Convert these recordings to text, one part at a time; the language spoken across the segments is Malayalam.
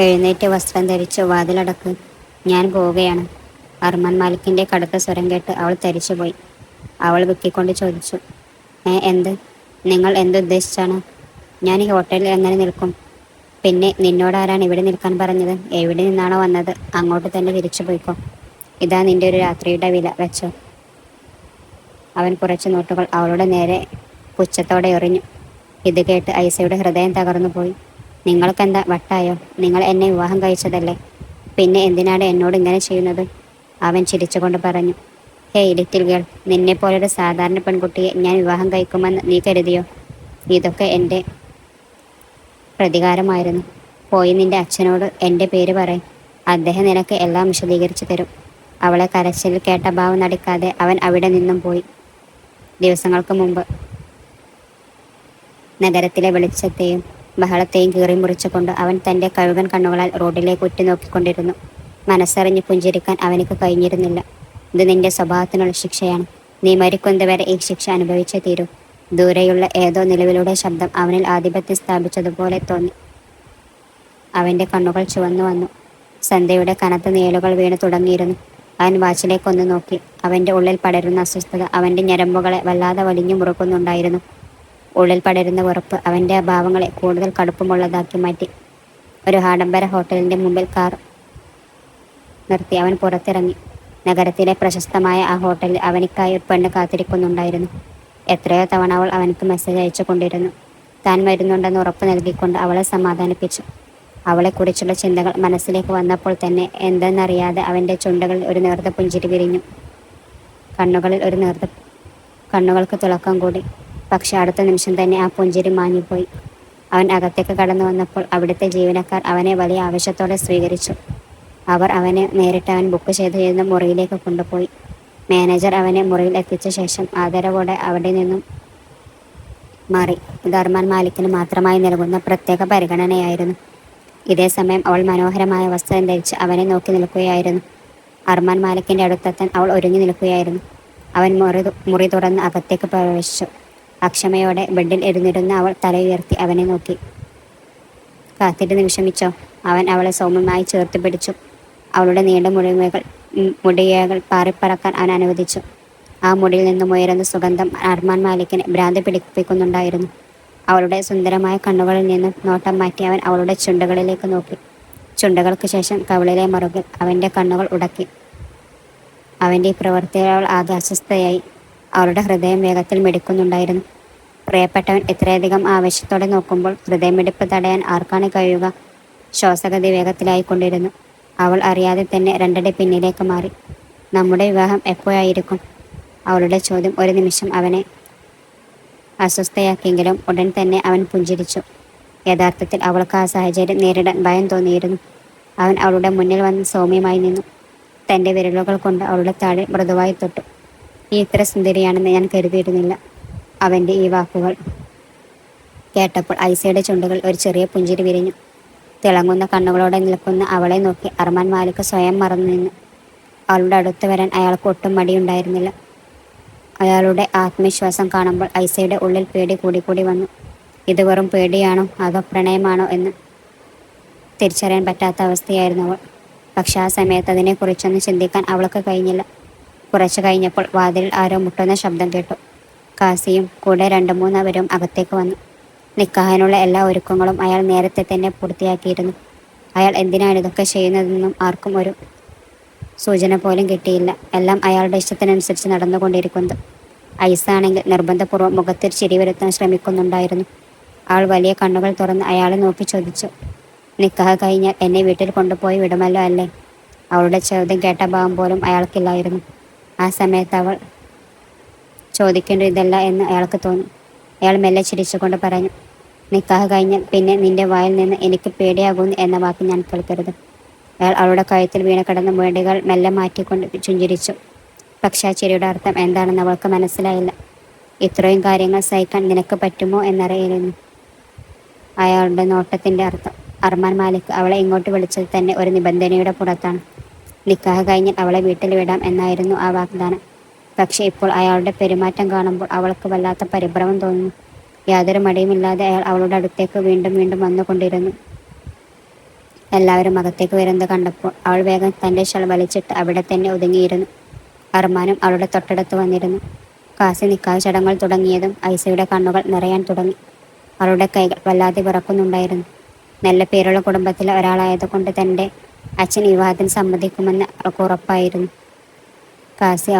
എഴുന്നേറ്റ് വസ്ത്രം ധരിച്ച് വാതിലടക്ക്. ഞാൻ പോവുകയാണ്. അർമാൻ മാലിക്കിന്റെ കടുത്ത സ്വരം കേട്ട് അവൾ തരിച്ചുപോയി. അവൾ വിക്കിക്കൊണ്ട് ചോദിച്ചു, എന്ത്? നിങ്ങൾ എന്തുദ്ദേശിച്ചാണ്? ഞാൻ ഈ ഹോട്ടലിൽ എങ്ങനെ നിൽക്കും? പിന്നെ നിന്നോടാരാണ് ഇവിടെ നിൽക്കാൻ പറഞ്ഞത്? എവിടെ നിന്നാണോ വന്നത് അങ്ങോട്ട് തന്നെ തിരിച്ചു പോയിക്കോ. ഇതാ നിന്റെ ഒരു രാത്രിയുടെ വില, വെച്ചോ. അവൻ കുറച്ച് നോട്ടുകൾ അവളുടെ നേരെ പുച്ഛത്തോടെ എറിഞ്ഞു. ഇത് കേട്ട് ഐസയുടെ ഹൃദയം തകർന്നു പോയി. നിങ്ങൾക്കെന്താ വട്ടായോ? നിങ്ങൾ എന്നെ വിവാഹം കഴിച്ചതല്ലേ? പിന്നെ എന്തിനാണ് എന്നോട് ഇങ്ങനെ ചെയ്യുന്നത്? അവൻ ചിരിച്ചുകൊണ്ട് പറഞ്ഞു. ഹേയ് ലിറ്റിൽ ഗേൾ, നിന്നെപ്പോലൊരു സാധാരണ പെൺകുട്ടിയെ ഞാൻ വിവാഹം കഴിക്കുമെന്ന് നീ കരുതിയോ? ഇതൊക്കെ എൻ്റെ പ്രതികാരമായിരുന്നു. പോയി നിന്റെ അച്ഛനോട് എൻ്റെ പേര് പറയും. അദ്ദേഹം നിനക്ക് എല്ലാം വിശദീകരിച്ചു തരും. അവളെ കരച്ചിൽ കേട്ട ഭാവം നടിക്കാതെ അവൻ അവിടെ നിന്നും പോയി. ദിവസങ്ങൾക്ക് മുമ്പ് നഗരത്തിലെ വെളിച്ചത്തെയും ബഹളത്തെയും കീറി മുറിച്ചുകൊണ്ട് അവൻ തൻ്റെ കഴുകൻ കണ്ണുകളാൽ റോഡിലേക്ക് ഉറ്റുനോക്കിക്കൊണ്ടിരുന്നു. മനസ്സറിഞ്ഞ് പുഞ്ചിരിക്കാൻ അവനക്ക് കഴിഞ്ഞിരുന്നില്ല. ഇത് നിന്റെ സ്വഭാവത്തിനുള്ള ശിക്ഷയാണ്. നീ മരിക്കുന്നതുവരെ ഈ ശിക്ഷ അനുഭവിച്ചേ തീരൂ. ദൂരെയുള്ള ഏതോ നിലവിലൂടെ ശബ്ദം അവനിൽ ആധിപത്യം സ്ഥാപിച്ചതുപോലെ തോന്നി. അവൻ്റെ കണ്ണുകൾ ചുവന്നു വന്നു. സന്ധ്യയുടെ കനത്ത നിഴലുകൾ വീണു തുടങ്ങിയിരുന്നു. അവൻ വാച്ചിലേക്കൊന്ന് നോക്കി. അവൻ്റെ ഉള്ളിൽ പടരുന്ന അസ്വസ്ഥത അവൻ്റെ ഞരമ്പുകളെ വല്ലാതെ വലിഞ്ഞു മുറുക്കുന്നുണ്ടായിരുന്നു. ഉള്ളിൽ പടരുന്ന വെറുപ്പ് അവൻ്റെ ഭാവങ്ങളെ കൂടുതൽ കടുപ്പമുള്ളതാക്കി മാറ്റി. ഒരു ആഡംബര ഹോട്ടലിൻ്റെ മുമ്പിൽ കാർ നിർത്തി അവൻ പുറത്തിറങ്ങി. നഗരത്തിലെ പ്രശസ്തമായ ആ ഹോട്ടലിൽ അവനിക്കായി ഒരു പെണ്ണ് കാത്തിരിക്കുന്നുണ്ടായിരുന്നു. എത്രയോ തവണ അവൾ അവനക്ക് മെസ്സേജ് അയച്ചു കൊണ്ടിരുന്നു. താൻ വരുന്നുണ്ടെന്ന് ഉറപ്പ് നൽകിക്കൊണ്ട് അവളെ സമാധാനിപ്പിച്ചു. അവളെക്കുറിച്ചുള്ള ചിന്തകൾ മനസ്സിലേക്ക് വന്നപ്പോൾ തന്നെ എന്തെന്നറിയാതെ അവൻ്റെ ചുണ്ടുകളിൽ ഒരു നേർത്ത പുഞ്ചിരി വിരിഞ്ഞു. കണ്ണുകൾക്ക് തിളക്കം കൂടി. പക്ഷെ അടുത്ത നിമിഷം തന്നെ ആ പുഞ്ചിരി മാഞ്ഞുപോയി. അവൻ അകത്തേക്ക് കടന്നു വന്നപ്പോൾ അവിടുത്തെ ജീവനക്കാർ അവനെ വലിയ ആവേശത്തോടെ സ്വീകരിച്ചു. അവർ അവനെ നേരിട്ട് അവൻ ബുക്ക് ചെയ്തിരുന്ന മുറിയിലേക്ക് കൊണ്ടുപോയി. മാനേജർ അവനെ മുറിയിൽ എത്തിച്ച ശേഷം ആദരവോടെ അവിടെ നിന്നും മാറി. ഇത് അർമാൻ മാലിക്കിന് മാത്രമായി നൽകുന്ന പ്രത്യേക പരിഗണനയായിരുന്നു. ഇതേസമയം അവൾ മനോഹരമായ വസ്ത്രം ധരിച്ച് അവനെ നോക്കി നിൽക്കുകയായിരുന്നു. അർമാൻ മാലിക്കിന്റെ അടുത്തെത്താൻ അവൾ ഒരുങ്ങി നിൽക്കുകയായിരുന്നു. അവൻ മുറി തുറന്ന് അകത്തേക്ക് പ്രവേശിച്ചു. അക്ഷമയോടെ ബെഡിൽ ഇരുന്നിരുന്ന അവൾ തലയുയർത്തി അവനെ നോക്കി. കാത്തിട്ട് നിമിഷമിച്ചോ? അവൻ അവളെ സൗമ്യമായി ചേർത്ത് പിടിച്ചു. അവളുടെ നീണ്ട മുടിയകൾ പാറിപ്പറക്കാൻ അവൻ അനുവദിച്ചു. ആ മുടിയിൽ നിന്നും ഉയരുന്ന സുഗന്ധം അർമാൻ മാലിക്കിനെ ഭ്രാന്തി പിടിപ്പിക്കുന്നുണ്ടായിരുന്നു. അവളുടെ സുന്ദരമായ കണ്ണുകളിൽ നിന്നും നോട്ടം മാറ്റി അവൻ അവളുടെ ചുണ്ടുകളിലേക്ക് നോക്കി. ചുണ്ടുകൾക്ക് ശേഷം കവിളിലെ മറുകിൽ അവൻ്റെ കണ്ണുകൾ ഉടക്കി. അവൻ്റെ ഈ പ്രവൃത്തിയിൽ അവൾ ആകെ അസ്വസ്ഥയായി. അവളുടെ ഹൃദയം വേഗത്തിൽ മിടിക്കുന്നുണ്ടായിരുന്നു. പ്രിയപ്പെട്ടവൻ ഇത്രയധികം ആവേശത്തോടെ നോക്കുമ്പോൾ ഹൃദയമിടിപ്പ് തടയാൻ ആർക്കാണ് കഴിയുക? ശ്വാസഗതി വേഗത്തിലായിക്കൊണ്ടിരുന്നു. അവൾ അറിയാതെ തന്നെ രണ്ടടി പിന്നിലേക്ക് മാറി. നമ്മുടെ വിവാഹം എപ്പോഴായിരിക്കും? അവളുടെ ചോദ്യം ഒരു നിമിഷം അവനെ അസ്വസ്ഥയാക്കിയെങ്കിലും ഉടൻ തന്നെ അവൻ പുഞ്ചിരിച്ചു. യഥാർത്ഥത്തിൽ അവൾക്ക് ആ സാഹചര്യം നേരിടാൻ ഭയം തോന്നിയിരുന്നു. അവൻ അവളുടെ മുന്നിൽ വന്ന് സൗമ്യമായി നിന്നു. തൻ്റെ വിരലുകൾ കൊണ്ട് അവളുടെ താഴെ മൃദുവായി തൊട്ടു. നീ ഇത്ര സുന്ദരിയാണെന്ന് ഞാൻ കരുതിയിരുന്നില്ല. അവൻ്റെ ഈ വാക്കുകൾ കേട്ടപ്പോൾ ഐസയുടെ ചുണ്ടുകൾ ഒരു ചെറിയ പുഞ്ചിരി വിരിഞ്ഞു. തിളങ്ങുന്ന കണ്ണുകളോടെ നിൽക്കുന്ന അവളെ നോക്കി അർമാൻ മാലിക് സ്വയം മറന്നു നിന്നു. അവളുടെ അടുത്ത് വരാൻ അയാൾക്ക് ഒട്ടും മടിയുണ്ടായിരുന്നില്ല. അയാളുടെ ആത്മവിശ്വാസം കാണുമ്പോൾ ഐസയുടെ ഉള്ളിൽ പേടി കൂടിക്കൂടി വന്നു. ഇത് വെറും പേടിയാണോ അതോ പ്രണയമാണോ എന്ന് തിരിച്ചറിയാൻ പറ്റാത്ത അവസ്ഥയായിരുന്നു അവൾ. പക്ഷെ ആ സമയത്ത് അതിനെക്കുറിച്ചൊന്നും ചിന്തിക്കാൻ അവൾക്ക് കഴിഞ്ഞില്ല. കുറച്ചു കഴിഞ്ഞപ്പോൾ വാതിലിൽ ആരോ മുട്ടുന്ന ശബ്ദം കേട്ടു. കാസിയും കൂടെ 2-3 പേരും അകത്തേക്ക് വന്നു. നിക്കാഹിനുള്ള എല്ലാ ഒരുക്കങ്ങളും അയാൾ നേരത്തെ തന്നെ പൂർത്തിയാക്കിയിരുന്നു. അയാൾ എന്തിനാണ് ഇതൊക്കെ ചെയ്യുന്നതെന്നും ആർക്കും ഒരു സൂചന പോലും കിട്ടിയില്ല. എല്ലാം അയാളുടെ ഇഷ്ടത്തിനനുസരിച്ച് നടന്നുകൊണ്ടിരിക്കുന്നത്. ഐസ ആണെങ്കിൽ നിർബന്ധപൂർവ്വം മുഖത്തിൽ ചിരി വരുത്താൻ ശ്രമിക്കുന്നുണ്ടായിരുന്നു. അവൾ വലിയ കണ്ണുകൾ തുറന്ന് അയാളെ നോക്കി ചോദിച്ചു, നിക്കാഹ് കഴിഞ്ഞാൽ എന്നെ വീട്ടിൽ കൊണ്ടുപോയി വിടുമല്ലോ അല്ലേ? അവളുടെ ചോദ്യം കേട്ട ഭാവം പോലും അയാൾക്കില്ലായിരുന്നു. ആ സമയത്ത് അവൾ ചോദിക്കേണ്ടത് ഇതല്ല എന്ന് അയാൾക്ക് തോന്നി. അയാൾ മെല്ലെ ചിരിച്ചുകൊണ്ട് പറഞ്ഞു, നിക്കാഹ് കഴിഞ്ഞാൽ പിന്നെ നിന്റെ വായിൽ നിന്ന് എനിക്ക് പേടിയാകുന്നു എന്ന വാക്ക് ഞാൻ കേൾക്കരുത്. അയാൾ അവളുടെ കഴുത്തിൽ വീണ് കിടന്ന മുടികൾ മെല്ലെ മാറ്റിക്കൊണ്ട് ചുഞ്ചിരിച്ചു. പക്ഷെ ആ ചിരിയുടെ അർത്ഥം എന്താണെന്ന് അവൾക്ക് മനസ്സിലായില്ല. ഇത്രയും കാര്യങ്ങൾ സഹിക്കാൻ നിനക്ക് പറ്റുമോ എന്നറിയില്ലെന്നു അയാളുടെ നോട്ടത്തിൻ്റെ അർത്ഥം. അർമാൻ മാലിക് അവളെ ഇങ്ങോട്ട് വിളിച്ചത് തന്നെ ഒരു നിബന്ധനയുടെ പുറത്താണ്. നിക്കാഹ് കഴിഞ്ഞാൽ അവളെ വീട്ടിൽ വിടാം എന്നായിരുന്നു ആ വാഗ്ദാനം. പക്ഷെ ഇപ്പോൾ അയാളുടെ പെരുമാറ്റം കാണുമ്പോൾ അവൾക്ക് വല്ലാത്ത പരിഭ്രമം തോന്നുന്നു. യാതൊരു മടിയുമില്ലാതെ അയാൾ അവളുടെ അടുത്തേക്ക് വീണ്ടും വീണ്ടും വന്നുകൊണ്ടിരുന്നു. എല്ലാവരും അകത്തേക്ക് വരുന്നത് കണ്ടപ്പോൾ അവൾ വേഗം തൻ്റെ ഷൾ വലിച്ചിട്ട് അവിടെ തന്നെ ഒതുങ്ങിയിരുന്നു. അർമാനും അവളുടെ തൊട്ടടുത്ത് വന്നിരുന്നു. കാസി നിക്കാഹ് ചടങ്ങുകൾ തുടങ്ങിയതും ഐസയുടെ കണ്ണുകൾ നിറയാൻ തുടങ്ങി. അവളുടെ കൈകൾ വല്ലാതെ വിറക്കുന്നുണ്ടായിരുന്നു. നല്ല പേരുള്ള കുടുംബത്തിലെ ഒരാളായതുകൊണ്ട് തൻ്റെ അച്ഛൻ വിവാഹത്തിന് സമ്മതിക്കുമെന്ന് അവൾക്ക് ഉറപ്പായിരുന്നു. കാസി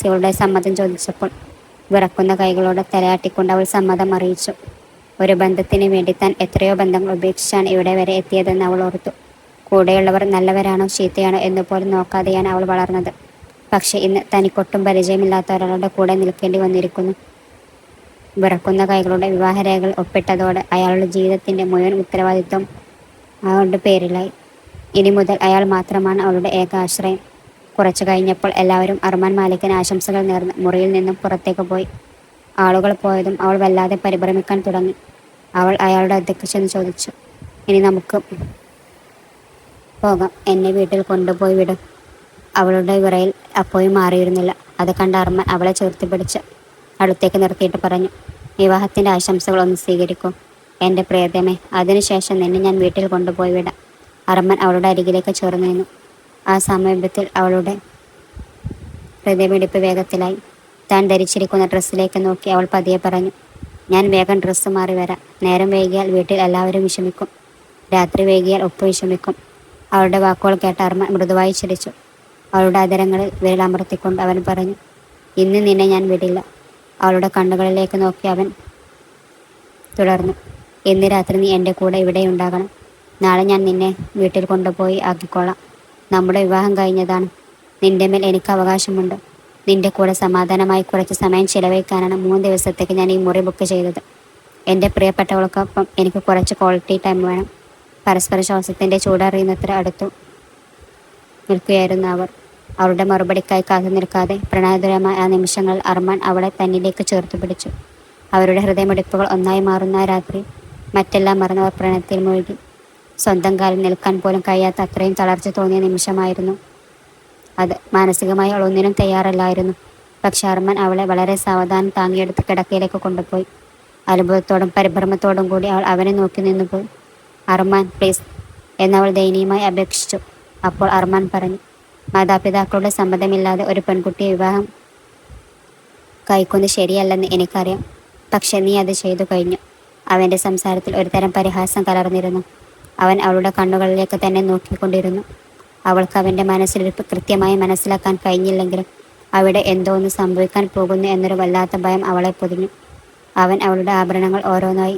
അവളുടെ സമ്മതം ചോദിച്ചപ്പോൾ വിറക്കുന്ന കൈകളോട് തലയാട്ടിക്കൊണ്ട് അവൾ സമ്മതം അറിയിച്ചു. ഒരു ബന്ധത്തിന് വേണ്ടി താൻ എത്രയോ ബന്ധങ്ങൾ ഉപേക്ഷിച്ചാണ് ഇവിടെ വരെ എത്തിയതെന്ന് അവൾ ഓർത്തു. കൂടെയുള്ളവർ നല്ലവരാണോ ചീത്തയാണോ എന്നുപോലും നോക്കാതെയാണ് അവൾ വളർന്നത്. പക്ഷെ ഇന്ന് തനിക്കൊട്ടും പരിചയമില്ലാത്ത ഒരാളുടെ കൂടെ നിൽക്കേണ്ടി വന്നിരിക്കുന്നു. വിറക്കുന്ന കൈകളുടെ വിവാഹരേഖകൾ ഒപ്പിട്ടതോടെ അയാളുടെ ജീവിതത്തിൻ്റെ മുഴുവൻ ഉത്തരവാദിത്വം അവളുടെ പേരിലായി. ഇനി മുതൽ അയാൾ മാത്രമാണ് അവളുടെ ഏക ആശ്രയം. കുറച്ചു കഴിഞ്ഞപ്പോൾ എല്ലാവരും അർമാൻ മാലിക്കിന് ആശംസകൾ നേർന്ന് മുറിയിൽ നിന്നും പുറത്തേക്ക് പോയി. ആളുകൾ പോയതും അവൾ വല്ലാതെ പരിഭ്രമിക്കാൻ തുടങ്ങി. അവൾ അയാളുടെ അടുത്തേക്ക് ചെന്ന് ചോദിച്ചു, ഇനി നമുക്ക് പോകാം, എന്നെ വീട്ടിൽ കൊണ്ടുപോയി വിടും. അവളുടെ വിറയിൽ അപ്പോഴും മാറിയിരുന്നില്ല. അത് കണ്ട അർമാൻ അവളെ ചേർത്ത് പിടിച്ച് അടുത്തേക്ക് നിർത്തിയിട്ട് പറഞ്ഞു, വിവാഹത്തിൻ്റെ ആശംസകൾ ഒന്ന് സ്വീകരിക്കൂ എൻ്റെ പ്രിയതമേ. അതിനുശേഷം നിന്നെ ഞാൻ വീട്ടിൽ കൊണ്ടുപോയി വിടാം. അർമാൻ അവളുടെ അരികിലേക്ക് ചേർന്ന് നിന്നു. ആ സമീപത്തിൽ അവളുടെ ഹൃദയമിടിപ്പ് വേഗത്തിലായി. താൻ ധരിച്ചിരിക്കുന്ന ഡ്രസ്സിലേക്ക് നോക്കി അവൾ പതിയെ പറഞ്ഞു, ഞാൻ വേഗം ഡ്രസ്സ് മാറി വരാം. നേരം വൈകിയാൽ വീട്ടിൽ എല്ലാവരും വിഷമിക്കും. രാത്രി വൈകിയാൽ ഒപ്പ് വിഷമിക്കും. അവളുടെ വാക്കുകൾ കേട്ട അർമാൻ മൃദുവായി ചിരിച്ചു. അവളുടെ അതരങ്ങളിൽ വിരലമർത്തിക്കൊണ്ട് അവൻ പറഞ്ഞു, ഇന്ന് നിന്നെ ഞാൻ വിടില്ല. അവളുടെ കണ്ണുകളിലേക്ക് നോക്കി അവൻ തുടർന്നു, ഇന്ന് രാത്രി നീ എൻ്റെ കൂടെ ഇവിടെ ഉണ്ടാകണം. നാളെ ഞാൻ നിന്നെ വീട്ടിൽ കൊണ്ടുപോയി ആക്കിക്കോളാം. നമ്മുടെ വിവാഹം കഴിഞ്ഞതാണ്. നിന്റെ മേൽ എനിക്ക് അവകാശമുണ്ട്. നിന്റെ കൂടെ സമാധാനമായി കുറച്ച് സമയം ചിലവഴിക്കാനാണ് 3 ദിവസത്തേക്ക് ഞാൻ ഈ മുറി ബുക്ക് ചെയ്തത്. എൻ്റെ പ്രിയപ്പെട്ടവൾക്കൊപ്പം എനിക്ക് കുറച്ച് ക്വാളിറ്റി ടൈം വേണം. പരസ്പര ശ്വാസത്തിൻ്റെ ചൂടറിയുന്നത്ര അടുത്തു നിൽക്കുകയായിരുന്നു അവർ. അവളുടെ മറുപടിക്കായി കാത്തു നിൽക്കാതെ പ്രണയതുരമായ ആ നിമിഷങ്ങളിൽ അർമാൻ അവളെ തന്നിലേക്ക് ചേർത്ത് പിടിച്ചു. അവരുടെ ഹൃദയമിടിപ്പുകൾ ഒന്നായി മാറുന്ന ആ രാത്രി മറ്റെല്ലാം മറന്നവർ പ്രണയത്തിൽ മുഴുകി. സ്വന്തം കാലിൽ നിൽക്കാൻ പോലും കഴിയാത്ത അത്രയും തളർച്ച തോന്നിയ നിമിഷമായിരുന്നു അത്. മാനസികമായി അവൾ ഒന്നിനും തയ്യാറല്ലായിരുന്നു. പക്ഷെ അർമാൻ അവളെ വളരെ സാവധാനം താങ്ങിയെടുത്ത് കിടക്കയിലേക്ക് കൊണ്ടുപോയി. അത്ഭുതത്തോടും പരിഭ്രമത്തോടും കൂടി അവൾ അവനെ നോക്കി നിന്നുപോയി. അർമാൻ പ്ലീസ് എന്നവൾ ദയനീയമായി അപേക്ഷിച്ചു. അപ്പോൾ അർമാൻ പറഞ്ഞു, മാതാപിതാക്കളുടെ സമ്മതമില്ലാതെ ഒരു പെൺകുട്ടിയെ വിവാഹം കഴിക്കുന്നത് ശരിയല്ലെന്ന് എനിക്കറിയാം. പക്ഷെ നീ അത് ചെയ്തു കഴിഞ്ഞു. അവൻ്റെ സംസാരത്തിൽ ഒരുതരം പരിഹാസം കലർന്നിരുന്നു. അവൻ അവളുടെ കണ്ണുകളിലേക്ക് തന്നെ നോക്കിക്കൊണ്ടിരുന്നു. അവൾക്ക് അവൻ്റെ മനസ്സിലിരിപ്പ് കൃത്യമായി മനസ്സിലാക്കാൻ കഴിഞ്ഞില്ലെങ്കിലും അവിടെ എന്തോ ഒന്ന് സംഭവിക്കാൻ പോകുന്നു എന്നൊരു വല്ലാത്ത ഭയം അവളെ പൊതിഞ്ഞു. അവൻ അവളുടെ ആഭരണങ്ങൾ ഓരോന്നായി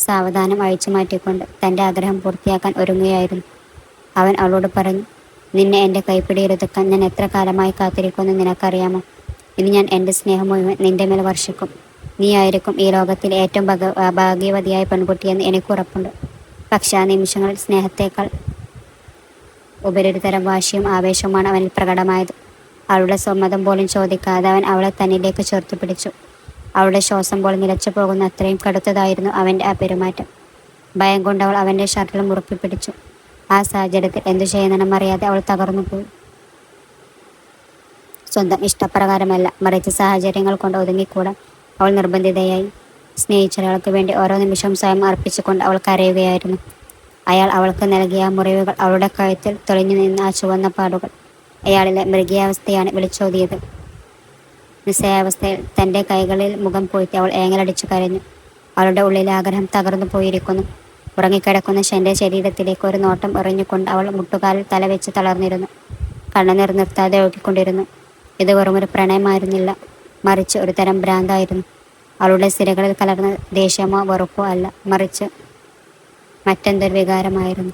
സാവധാനം അഴിച്ചു മാറ്റിക്കൊണ്ട് തൻ്റെ ആഗ്രഹം പൂർത്തിയാക്കാൻ ഒരുങ്ങുകയായിരുന്നു. അവൻ അവളോട് പറഞ്ഞു, നിന്നെ എൻ്റെ കൈപ്പിടിയിലൊതുക്കാൻ ഞാൻ എത്ര കാലമായി കാത്തിരിക്കുമെന്ന് നിനക്കറിയാമോ? ഇനി ഞാൻ എൻ്റെ സ്നേഹം മുഴുവൻ നിന്റെ മേൽ വർഷിക്കും. നീ ആയിരിക്കും ഈ ലോകത്തിലെ ഏറ്റവും ഭാഗ്യവതിയായ പെൺകുട്ടിയെന്ന് എനിക്കുറപ്പുണ്ട്. പക്ഷെ ആ നിമിഷങ്ങളിൽ സ്നേഹത്തേക്കാൾ ഉപരി തരം വാശിയും ആവേശവുമാണ് അവനിൽ പ്രകടമായത്. അവളുടെ സമ്മതം പോലും ചോദിക്കാതെ അവൻ അവളെ തന്നിലേക്ക് ചേർത്ത് പിടിച്ചു. അവളുടെ ശ്വാസം പോലും നിലച്ചു പോകുന്ന അത്രയും കടുത്തതായിരുന്നു അവൻ്റെ ആ പെരുമാറ്റം. ഭയം കൊണ്ട് അവൾ അവൻ്റെ ഷർട്ടിൽ മുറുക്കി പിടിച്ചു. ആ സാഹചര്യത്തിൽ എന്തു ചെയ്യണമെന്നറിയാതെ അവൾ തകർന്നുപോയി. സ്വന്തം ഇഷ്ടപ്രകാരമല്ല, മറിച്ച് സാഹചര്യങ്ങൾ കൊണ്ട് ഒതുങ്ങിക്കൂടാൻ അവൾ നിർബന്ധിതയായി. സ്നേഹിച്ചൊരാൾക്ക് വേണ്ടി ഓരോ നിമിഷവും സ്വയം അർപ്പിച്ചുകൊണ്ട് അവൾ കരയുകയായിരുന്നു. അയാൾ അവൾക്ക് നൽകിയ ആ മുറിവുകൾ, അവളുടെ കഴുത്തിൽ തെളിഞ്ഞു നിന്ന ആ ചുവന്ന പാടുകൾ, അയാളിലെ മൃഗീയാവസ്ഥയാണ് വിളിച്ചോതിയത്. നിസ്സയാവസ്ഥയിൽ തൻ്റെ കൈകളിൽ മുഖം പൂഴ്ത്തി അവൾ ഏങ്ങലടിച്ചു കരഞ്ഞു. അവളുടെ ഉള്ളിലെ ആഗ്രഹം തകർന്നു പോയിരിക്കുന്നു. ഉറങ്ങിക്കിടക്കുന്ന ഷെൻ്റെ ശരീരത്തിലേക്ക് ഒരു നോട്ടം എറിഞ്ഞുകൊണ്ട് അവൾ മുട്ടുകാലിൽ തലവെച്ച് തളർന്നിരുന്നു. കണ്ണുനീർ നിർത്താതെ ഒഴുകിക്കൊണ്ടിരുന്നു. ഇത് വെറുമൊരു പ്രണയമായിരുന്നില്ല, മറിച്ച് ഒരു തരം ഭ്രാന്തായിരുന്നു. അവളുടെ സിരകളിൽ കലർന്ന ദേഷ്യമോ വെറുപ്പോ അല്ല, മറിച്ച് മറ്റെന്തൊരു വികാരമായിരുന്നു.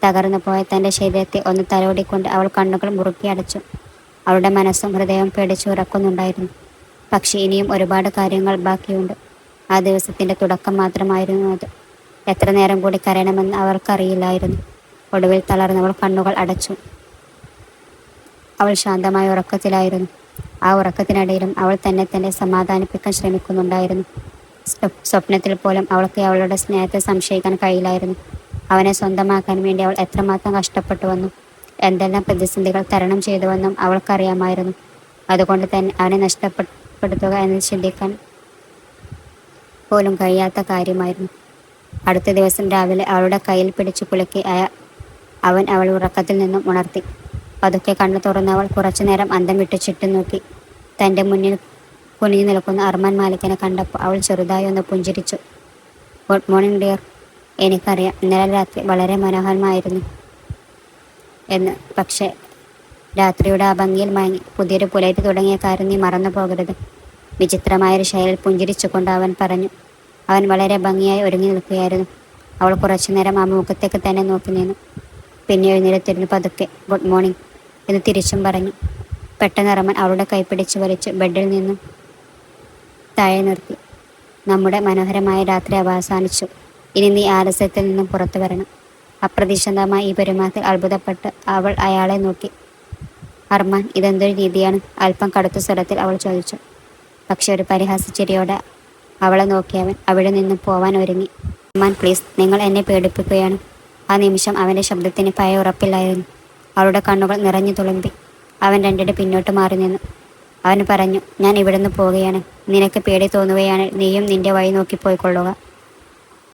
തകർന്നു പോയ തൻ്റെ ശരീരത്തെ ഒന്ന് തലോടിക്കൊണ്ട് അവൾ കണ്ണുകൾ മുറുക്കി അടച്ചു. അവളുടെ മനസ്സും ഹൃദയവും പേടിച്ചുറക്കുന്നുണ്ടായിരുന്നു. പക്ഷേ ഇനിയും ഒരുപാട് കാര്യങ്ങൾ ബാക്കിയുണ്ട്. ആ ദിവസത്തിൻ്റെ തുടക്കം മാത്രമായിരുന്നു അത്. എത്ര നേരം കൂടി കരയണമെന്ന് അവർക്കറിയില്ലായിരുന്നു. ഒടുവിൽ തളർന്നവൾ കണ്ണുകൾ അടച്ചു. അവൾ ശാന്തമായ ഉറക്കത്തിലായിരുന്നു. ആ ഉറക്കത്തിനിടയിലും അവൾ തന്നെ സമാധാനിപ്പിക്കാൻ ശ്രമിക്കുന്നുണ്ടായിരുന്നു. സ്വപ്നത്തിൽ പോലും അവൾക്ക് അവളുടെ സ്നേഹത്തെ സംശയിക്കാൻ കഴിയില്ലായിരുന്നു. അവനെ സ്വന്തമാക്കാൻ വേണ്ടി അവൾ എത്രമാത്രം കഷ്ടപ്പെട്ടുവെന്നും എന്തെല്ലാം പ്രതിസന്ധികൾ തരണം ചെയ്തുവെന്നും അവൾക്കറിയാമായിരുന്നു. അതുകൊണ്ട് തന്നെ അവനെ നഷ്ടപ്പെടുത്തുക എന്ന് ചിന്തിക്കാൻ പോലും കഴിയാത്ത കാര്യമായിരുന്നു. അടുത്ത ദിവസം രാവിലെ അവളുടെ കയ്യിൽ പിടിച്ചു കുലുക്കി അവൻ അവൾ ഉറക്കത്തിൽ നിന്നും ഉണർത്തി. പതുക്കെ കണ്ണു തുറന്ന് അവൾ കുറച്ചുനേരം അന്തം വിട്ട് ചുറ്റും നോക്കി. തൻ്റെ മുന്നിൽ കുനിഞ്ഞു നിൽക്കുന്ന അർമാൻ മാലിക്കിനെ കണ്ടപ്പോൾ അവൾ ചെറുതായി ഒന്ന് പുഞ്ചിരിച്ചു. Good morning dear. എനിക്കറിയാം ഇന്നലെ രാത്രി വളരെ മനോഹരമായിരുന്നു എന്ന്. പക്ഷേ രാത്രിയുടെ ആ ഭംഗിയിൽ മയങ്ങി പുതിയൊരു പുലരി തുടങ്ങിയ കാര്യം നീ മറന്നു പോകരുത്. വിചിത്രമായൊരു ശൈലിയിൽ പുഞ്ചിരിച്ചുകൊണ്ട് അവൻ പറഞ്ഞു. അവൻ വളരെ ഭംഗിയായി ഒരുങ്ങി നിൽക്കുകയായിരുന്നു. അവൾ കുറച്ചുനേരം ആ മുഖത്തേക്ക് തന്നെ നോക്കി നിന്നു. പിന്നെ എഴുന്നേറ്റിരുന്ന് പതുക്കെ ഗുഡ് മോർണിംഗ് എന്ന് തിരിച്ചും പറഞ്ഞു. പെട്ടെന്ന് അർമാൻ അവളുടെ കൈ പിടിച്ച് വലിച്ച് ബെഡിൽ നിന്നും താഴെ നിർത്തി. നമ്മുടെ മനോഹരമായ രാത്രി അവസാനിച്ചു. ഇനി നീ ആലസ്യത്തിൽ നിന്നും പുറത്തു വരണം. അപ്രതീക്ഷിതമായി ഈ പെരുമാറ്റത്തിൽ അത്ഭുതപ്പെട്ട് അവൾ അയാളെ നോക്കി. അർമാൻ, ഇതെന്തൊരു രീതിയാണ്? അല്പം കടുത്ത സ്വരത്തിൽ അവൾ ചോദിച്ചു. പക്ഷെ ഒരു പരിഹാസച്ചിരിയോടെ അവളെ നോക്കിയവൻ അവിടെ നിന്നും പോവാൻ ഒരുങ്ങി. അർമാൻ പ്ലീസ്, നിങ്ങൾ എന്നെ പേടിപ്പിക്കുകയാണ്. ആ നിമിഷം അവൻ്റെ ശബ്ദത്തിന് പഴയ ഉറപ്പില്ലായിരുന്നു. അവളുടെ കണ്ണുകൾ നിറഞ്ഞു തുളുമ്പി. അവൻ രണ്ടിടെ പിന്നോട്ട് മാറി നിന്നു. അവൻ പറഞ്ഞു, ഞാൻ ഇവിടുന്ന് പോവുകയാണ്. നിനക്ക് പേടി തോന്നുകയാണ് നീയും നിന്റെ വഴി നോക്കി പോയിക്കൊള്ളുക.